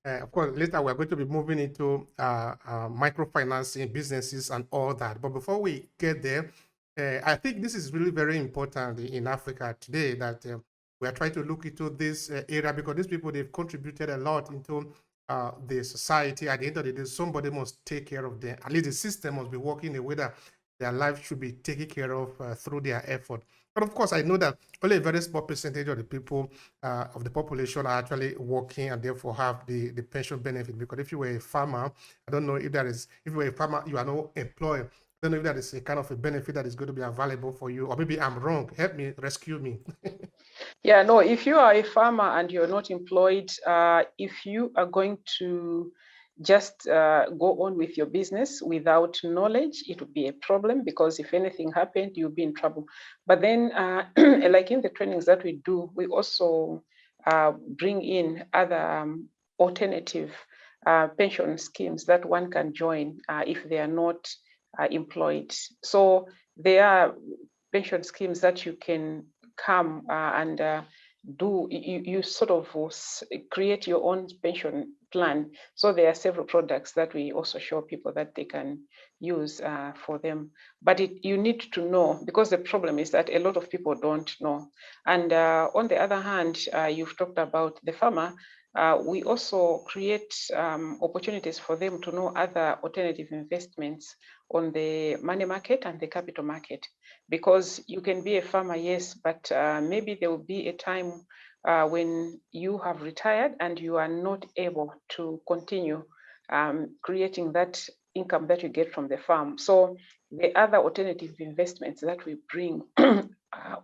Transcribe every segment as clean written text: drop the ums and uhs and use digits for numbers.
Of course, later we're going to be moving into microfinancing businesses and all that. But before we get there, I think this is really very important in Africa today that we are trying to look into this area because these people, they've contributed a lot into the society. At the end of the day, somebody must take care of them. At least the system must be working in a way that their life should be taken care of through their effort. But of course, I know that only a very small percentage of the people of the population are actually working and therefore have the pension benefit. Because if you were a farmer, I don't know if there is, if you were a farmer, you are not employed. I don't know if that is a kind of a benefit that is going to be available for you, or maybe I'm wrong. Help me, rescue me. Yeah, no, if you are a farmer and you're not employed, if you are going to just go on with your business without knowledge, it would be a problem because if anything happened, you'll be in trouble. But then, like in the trainings that we do, we also bring in other alternative pension schemes that one can join if they are not employed. So there are pension schemes that you can come and you sort of create your own pension plan. So there are several products that we also show people that they can use for them. But you need to know, because the problem is that a lot of people don't know. And on the other hand, you've talked about the farmer. We also create opportunities for them to know other alternative investments on the money market and the capital market, because you can be a farmer, yes, but maybe there will be a time when you have retired and you are not able to continue creating that income that you get from the farm. So the other alternative investments that we bring are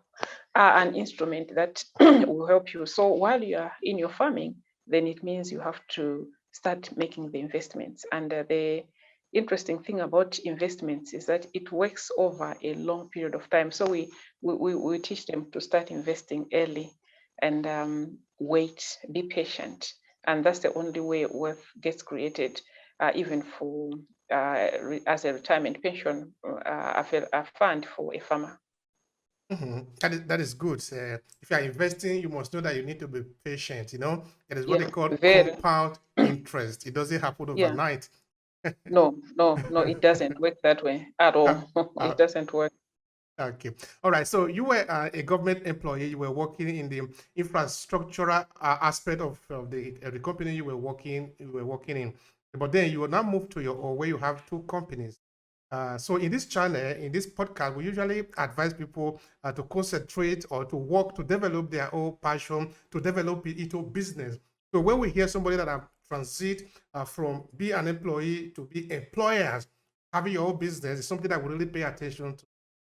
an instrument that will help you. So while you are in your farming, then it means you have to start making the investments. And the interesting thing about investments is that it works over a long period of time. So we teach them to start investing early and wait, be patient. And that's the only way wealth gets created, even for as a retirement pension, a fund for a farmer. That is good. If you are investing, you must know that you need to be patient. You know, it is what they Yeah, call very, compound interest. It doesn't happen yeah. overnight. No, it doesn't work that way at Uh, all. uh, It doesn't work. okay. All right. So you were a government employee. You were working in the infrastructural aspect of the company you were working in. But then you will now move to your or where you have two companies. So in this channel, in this podcast, we usually advise people to concentrate or to work to develop their own passion, to develop it into business. So when we hear somebody that have transit from be an employee to be employers, having your own business is something that we really pay attention to.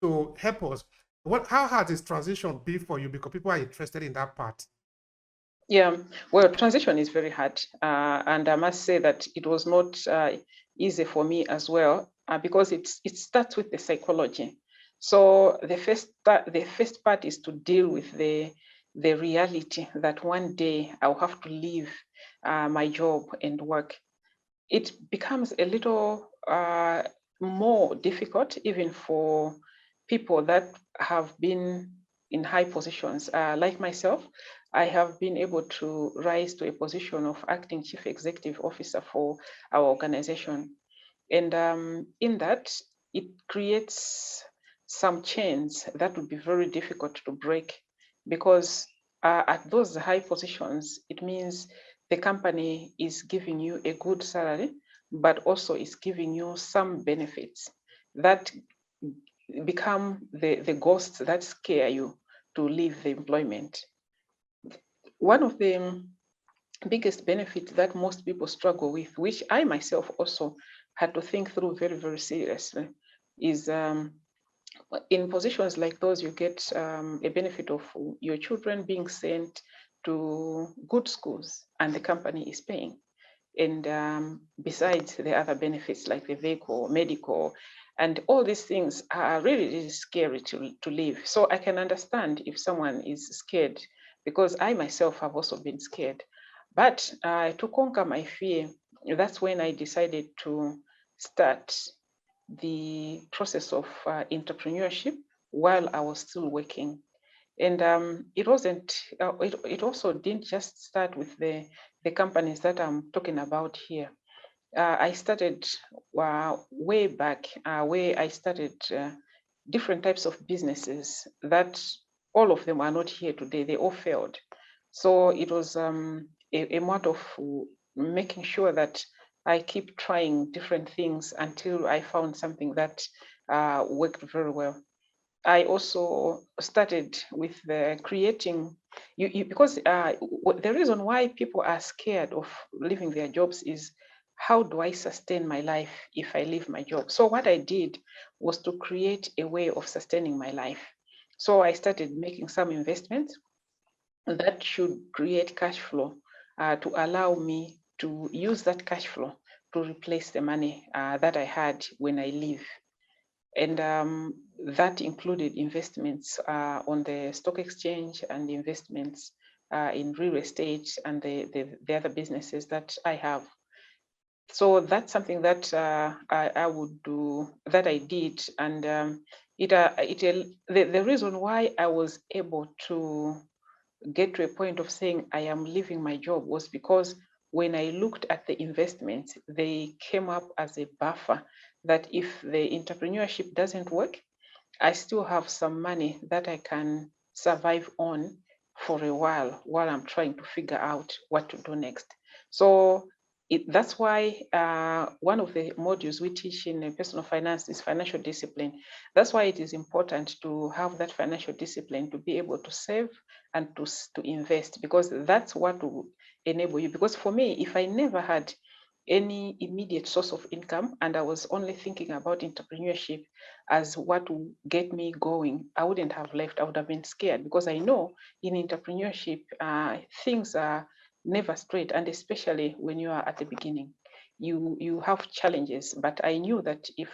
So help us. How has this transition been for you? Because people are interested in that part. Yeah, well, transition is very hard. And I must say that it was not easy for me as well, because it starts with the psychology. So the first part is to deal with the reality that one day I'll have to leave my job and work. It becomes a little more difficult even for people that have been in high positions. Like myself, I have been able to rise to a position of acting chief executive officer for our organization. And in that, it creates some chains that would be very difficult to break, because at those high positions, it means the company is giving you a good salary, but also is giving you some benefits that become the ghosts that scare you to leave the employment. One of the biggest benefit that most people struggle with, which I myself also had to think through very, very seriously, is in positions like those, you get a benefit of your children being sent to good schools and the company is paying. And besides the other benefits like the vehicle, medical, and all these things are really, really scary to live. So I can understand if someone is scared, because I myself have also been scared. But to conquer my fear, that's when I decided to start the process of entrepreneurship while I was still working. And it wasn't, it also didn't just start with the the companies that I'm talking about here. I started way back, where I started different types of businesses that all of them are not here today. They all failed. So it was a matter of making sure that I keep trying different things until I found something that worked very well. I also started with the creating, because the reason why people are scared of leaving their jobs is, how do I sustain my life if I leave my job? So what I did was to create a way of sustaining my life. So I started making some investments that should create cash flow to allow me to use that cash flow to replace the money that I had when I leave. And that included investments on the stock exchange and investments in real estate and the other businesses that I have. So that's something that I would do, that I did. And the reason why I was able to get to a point of saying I am leaving my job was because when I looked at the investments, they came up as a buffer that if the entrepreneurship doesn't work, I still have some money that I can survive on for a while I'm trying to figure out what to do next. So that's why one of the modules we teach in personal finance is financial discipline. That's why it is important to have that financial discipline to be able to save and to invest, because that's what will enable you. Because for me, if I never had any immediate source of income and I was only thinking about entrepreneurship as what will get me going, I wouldn't have left. I would have been scared, because I know in entrepreneurship, things are never straight, and especially when you are at the beginning, you have challenges. But I knew that if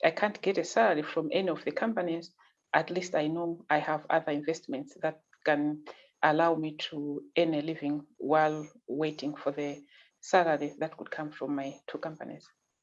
I can't get a salary from any of the companies, at least I know I have other investments that can allow me to earn a living while waiting for the salary that could come from my two companies.